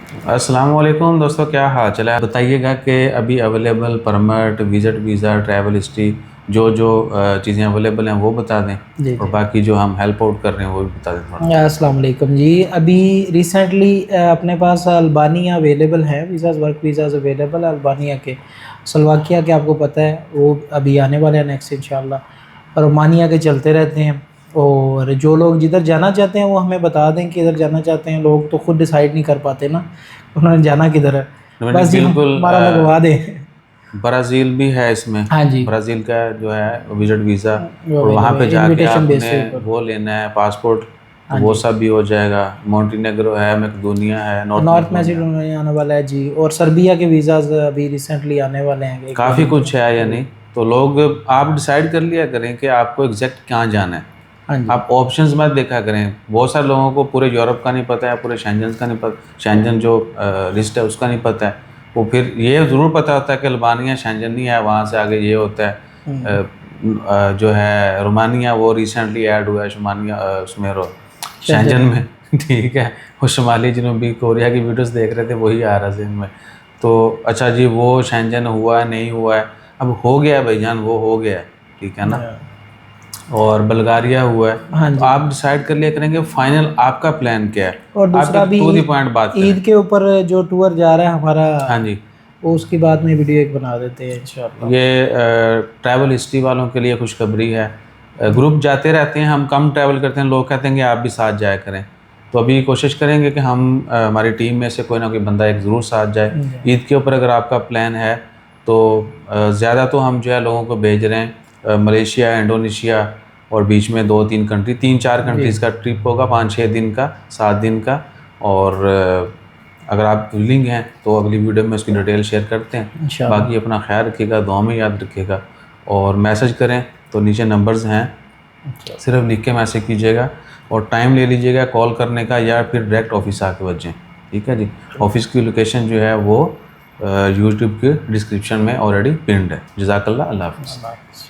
अस्सलाम वालेकुम दोस्तों, क्या हाल चाल है? बताइएगा कि अभी available permit, visit visa, travel history, जो जो चीज़ें अवेलेबल हैं वो बता दें, जी और जी। बाकी जो हम हेल्प आउट कर रहे हैं वो भी बता दें थोड़ा। अस्सलाम वालेकुम जी। अभी रिसेंटली अपने पास अल्बानिया अवेलेबल है, वीज़ाज़ वर्क वीज़ाज़ अवेलेबल है अल्बानिया के। स्लोवाकिया के आपको पता है वो अभी आने वाले हैं नेक्स्ट इंशाल्लाह। रोमानिया के चलते रहते हैं। और जो लोग जिधर जाना चाहते हैं वो हमें बता दें कि इधर जाना चाहते हैं। लोग तो खुद डिसाइड नहीं कर पाते ना उन्होंने जाना किधर है। नहीं, बस जी बिल्कुल। हमारा लगवा दें। ब्राज़ील भी है इसमें। हाँ जी। ब्राज़ील का जो है विजिट वीज़ा, वो और वहाँ अवेलेबल पे है जाके इनविटेशन आपने बेसिस पर। वो लेना है पासपोर्ट, तो हाँ वो जी। सब भी हो जाएगा। मोंटेनेग्रो है, मैकेडोनिया है, नॉर्थ नॉर्थ मैकेडोनिया। मैसेडोनिया आने वाला है जी, और सर्बिया के वीज़ाज़ अभी रिसेंटली आने वाले हैं एक दो काफ़ी दिन में। कुछ है, जी। यानी तो लोग, आप डिसाइड कर लिया करें कि आपको एग्जैक्ट कहाँ जाना है। हाँ जी। आप ऑप्शंस मत देखा करें। बहुत सारे लोगों को पूरे यूरोप का नहीं पता है, पूरे शेंजन का नहीं पता, शेंजन जो लिस्ट है उसका नहीं पता है। वो फिर ये ज़रूर पता होता है कि अल्बानिया शेंजन नहीं है, वहाँ से आगे ये होता है। हम्म। जो है रोमानिया, वो रिसेंटली ऐड हुआ है शुमानिया उसमें शेंजन शेंजन में। में। ठीक है। वो शुमाली जनूबी कोरिया की वीडियोस देख रहे थे, वही आ रहा था इनमें। तो अच्छा जी, वो शेंजन हुआ है नहीं हुआ है? अब हो गया है भाईजान, वो हो गया है। ठीक है ना। और बल्गारिया हुआ है। हाँ तो जी। आप डिसाइड कर लिया करेंगे फाइनल आपका प्लान क्या है। और आप दूसरा एक भी टू दी पॉइंट बात करें। ईद के ऊपर जो टूर जा रहा है हमारा, हाँ जी। वो उसके बाद में वीडियो एक बना देते हैं इंशाल्लाह। ये ट्रैवल हिस्ट्री वालों के लिए खुशखबरी है। ग्रुप जाते रहते हैं, हम कम ट्रैवल करते हैं, लोग कहते हैं कि आप भी साथ जाया करें। तो अभी कोशिश करेंगे कि हम हमारी टीम में से कोई ना कोई बंदा एक ज़रूर साथ जाए। जी। ईद के ऊपर अगर आपका प्लान है तो ज़्यादा तो हम जो है लोगों को भेज रहे हैं मलेशिया, इंडोनेशिया, और बीच में 2-3 कंट्री, 3-4 जी कंट्रीज़ का ट्रिप होगा, 5-6 दिन का, 7 दिन का। और अगर आप विलिंग हैं तो अगली वीडियो में उसकी डिटेल शेयर करते हैं। इंशाल्लाह। बाकी अपना ख्याल रखिएगा, दुआ में याद रखिएगा, और मैसेज करें तो नीचे नंबर्स हैं, सिर्फ लिख के मैसेज कीजिएगा, और टाइम ले लीजिएगा कॉल करने का, या फिर डायरेक्ट ऑफिस आके बजें। ठीक है जी। ऑफिस की लोकेशन जो है वो यूट्यूब के डिस्क्रिप्शन में ऑलरेडी पिन्ड है। जज़ाकल्लाह, अल्लाह हाफ़िज़। अल्लाह हाफ़िज़।